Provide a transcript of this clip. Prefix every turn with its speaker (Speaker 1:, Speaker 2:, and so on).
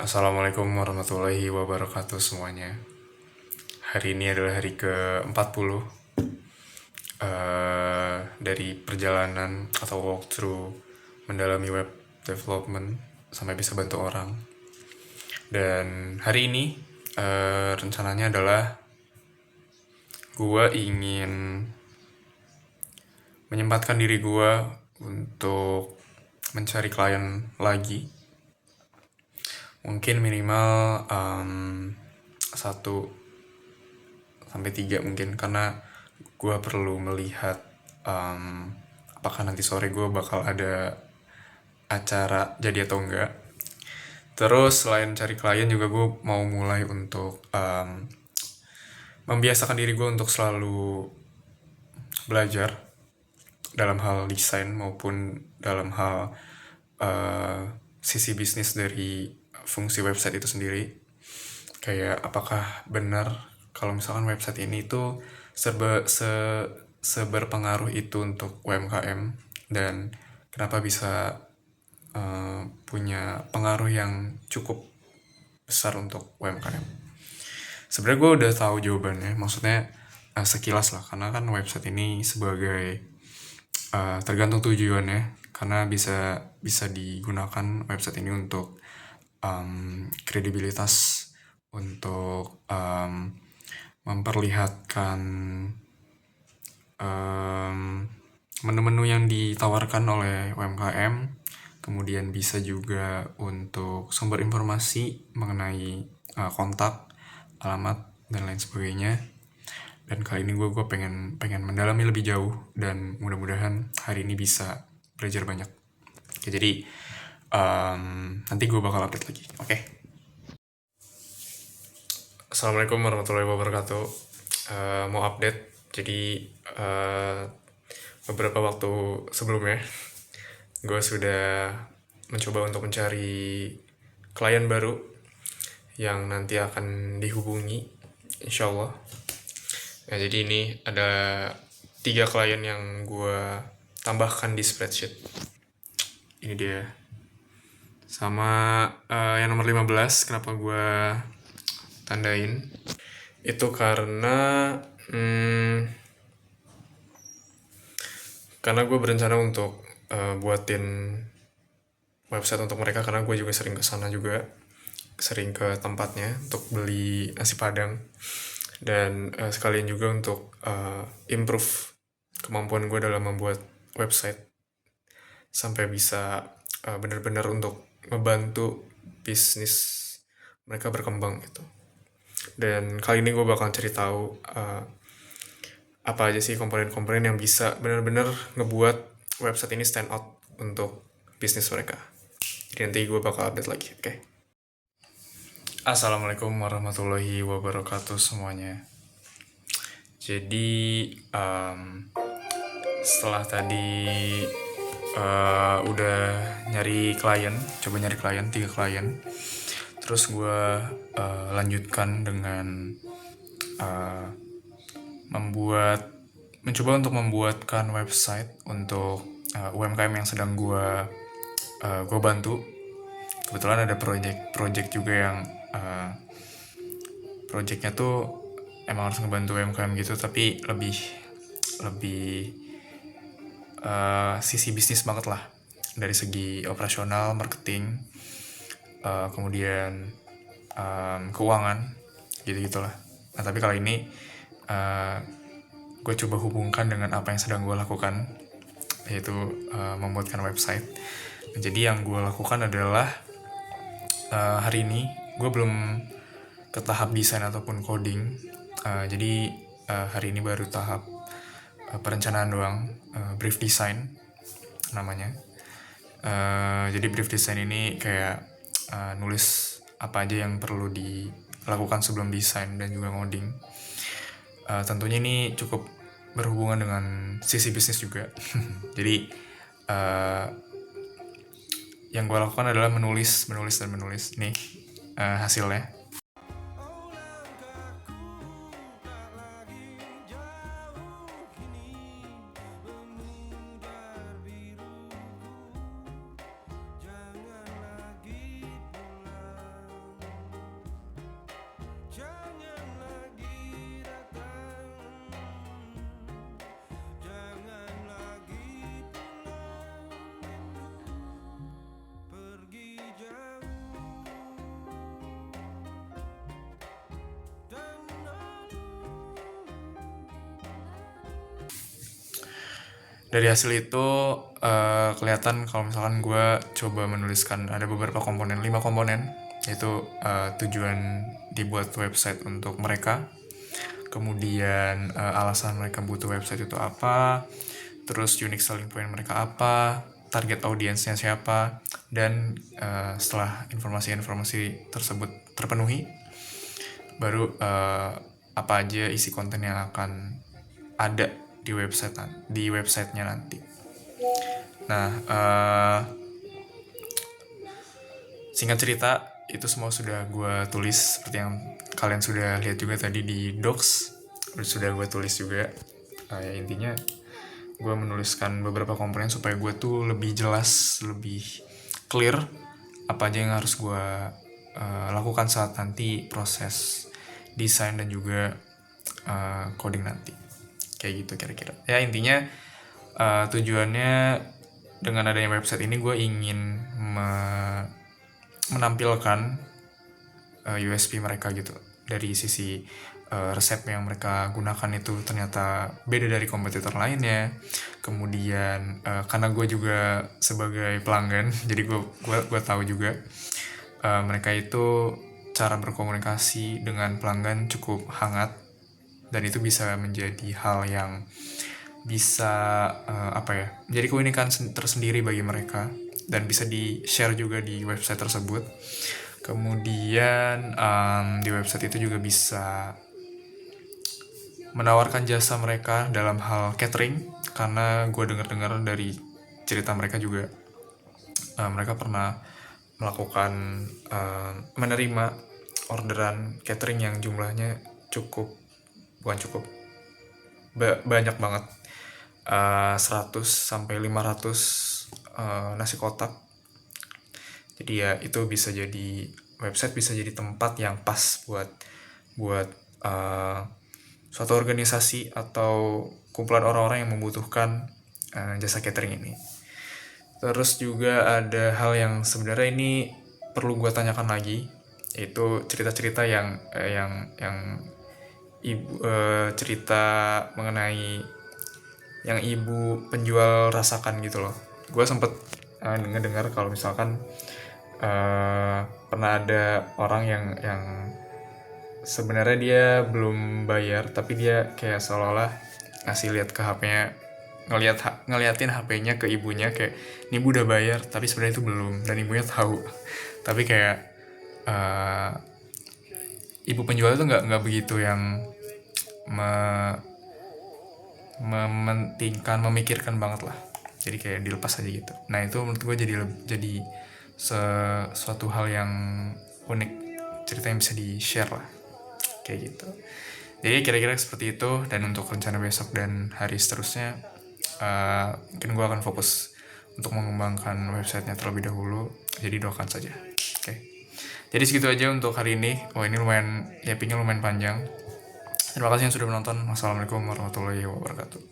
Speaker 1: Assalamualaikum warahmatullahi wabarakatuh semuanya. Hari ini adalah hari ke-40 dari perjalanan atau walkthrough mendalami web development sampai bisa bantu orang. Dan hari ini rencananya adalah gue ingin menyempatkan diri gue untuk mencari klien lagi, mungkin minimal 1 sampai 3 mungkin, karena gue perlu melihat apakah nanti sore gue bakal ada acara jadi atau enggak. Terus selain cari klien juga gue mau mulai untuk membiasakan diri gue untuk selalu belajar dalam hal desain maupun dalam hal sisi bisnis dari fungsi website itu sendiri. Kayak apakah benar kalau misalkan website ini tuh seberpengaruh itu untuk UMKM, dan kenapa bisa punya pengaruh yang cukup besar untuk UMKM. Sebenarnya gue udah tahu jawabannya, maksudnya sekilas lah, karena kan website ini sebagai tergantung tujuannya, karena bisa digunakan website ini untuk kredibilitas, untuk memperlihatkan menu-menu yang ditawarkan oleh UMKM, kemudian bisa juga untuk sumber informasi mengenai kontak, alamat, dan lain sebagainya. Dan kali ini gue pengen mendalami lebih jauh, dan mudah-mudahan hari ini bisa belajar banyak. Oke, jadi nanti gue bakal update lagi. Oke. Assalamualaikum warahmatullahi wabarakatuh. Mau update. Jadi beberapa waktu sebelumnya gue sudah mencoba untuk mencari klien baru yang nanti akan dihubungi, insyaallah. Nah, jadi ini ada 3 klien yang gue tambahkan di spreadsheet. Ini dia. Sama yang nomor 15, kenapa gue tandain? Itu karena gue berencana untuk buatin website untuk mereka, karena gue juga sering kesana juga, sering ke tempatnya untuk beli nasi padang, dan sekalian juga untuk improve kemampuan gue dalam membuat website sampai bisa benar-benar untuk membantu bisnis mereka berkembang gitu. Dan kali ini gue bakal cari tahu apa aja sih komponen-komponen yang bisa benar-benar ngebuat website ini stand out untuk bisnis mereka. Jadi nanti gue bakal update lagi, oke? Assalamualaikum warahmatullahi wabarakatuh semuanya. Jadi setelah tadi udah coba nyari klien 3 klien, terus gue lanjutkan dengan mencoba untuk membuatkan website untuk UMKM yang sedang gue bantu. Kebetulan ada project juga yang projectnya tuh emang harus ngebantu UMKM gitu, tapi lebih sisi bisnis banget lah, dari segi operasional, marketing, kemudian keuangan, gitu-gitulah. Nah, tapi kali ini gue coba hubungkan dengan apa yang sedang gue lakukan, yaitu membuatkan website. Nah, jadi yang gue lakukan adalah hari ini gue belum ke tahap desain ataupun coding. Jadi hari ini baru tahap perencanaan doang, brief design namanya. Jadi brief design ini kayak nulis apa aja yang perlu dilakukan sebelum desain dan juga ngoding. Tentunya ini cukup berhubungan dengan sisi bisnis juga. Jadi yang gue lakukan adalah menulis. Nih hasilnya. Dari hasil itu kelihatan kalau misalkan gue coba menuliskan ada beberapa komponen, 5 komponen, yaitu tujuan dibuat website untuk mereka, kemudian alasan mereka butuh website itu apa, terus unique selling point mereka apa, target audiensnya siapa, dan setelah informasi-informasi tersebut terpenuhi, baru apa aja isi konten yang akan ada di websitenya nanti. Nah, singkat cerita itu semua sudah gue tulis seperti yang kalian sudah lihat juga tadi di docs, sudah gue tulis juga. Ya intinya gue menuliskan beberapa komponen supaya gue tuh lebih jelas, lebih clear apa aja yang harus gue lakukan saat nanti proses desain dan juga coding nanti. Kayak gitu kira-kira. Ya intinya tujuannya dengan adanya website ini gue ingin menampilkan USP mereka gitu. Dari sisi resep yang mereka gunakan itu ternyata beda dari kompetitor lainnya. Kemudian karena gue juga sebagai pelanggan, jadi gue tahu juga mereka itu cara berkomunikasi dengan pelanggan cukup hangat, dan itu bisa menjadi hal yang bisa menjadi keunikan tersendiri bagi mereka dan bisa di share juga di website tersebut. Kemudian di website itu juga bisa menawarkan jasa mereka dalam hal catering, karena gue dengar dari cerita mereka juga mereka pernah melakukan menerima orderan catering yang jumlahnya banyak banget, 100 sampai 500 nasi kotak. Jadi ya itu bisa jadi website, bisa jadi tempat yang pas buat suatu organisasi atau kumpulan orang-orang yang membutuhkan jasa catering ini. Terus juga ada hal yang sebenarnya ini perlu gue tanyakan lagi, yaitu cerita-cerita yang cerita mengenai yang ibu penjual rasakan gitu loh. Gue sempet ngedengar kalau misalkan pernah ada orang yang sebenarnya dia belum bayar, tapi dia kayak seolah-olah ngasih lihat ke HP-nya, ngeliatin HP-nya ke ibunya kayak ini ibu udah bayar, tapi sebenarnya itu belum, dan ibunya tahu. Tapi kayak ibu penjual itu nggak begitu yang memikirkan banget lah, jadi kayak dilepas aja gitu. Nah itu menurut gue jadi suatu hal yang unik, cerita yang bisa di share lah kayak gitu. Jadi kira-kira seperti itu. Dan untuk rencana besok dan hari seterusnya mungkin gue akan fokus untuk mengembangkan websitenya terlebih dahulu, jadi doakan saja. Oke. Jadi segitu aja untuk hari ini. Ini lumayan panjang. Terima kasih yang sudah menonton. Wassalamualaikum warahmatullahi wabarakatuh.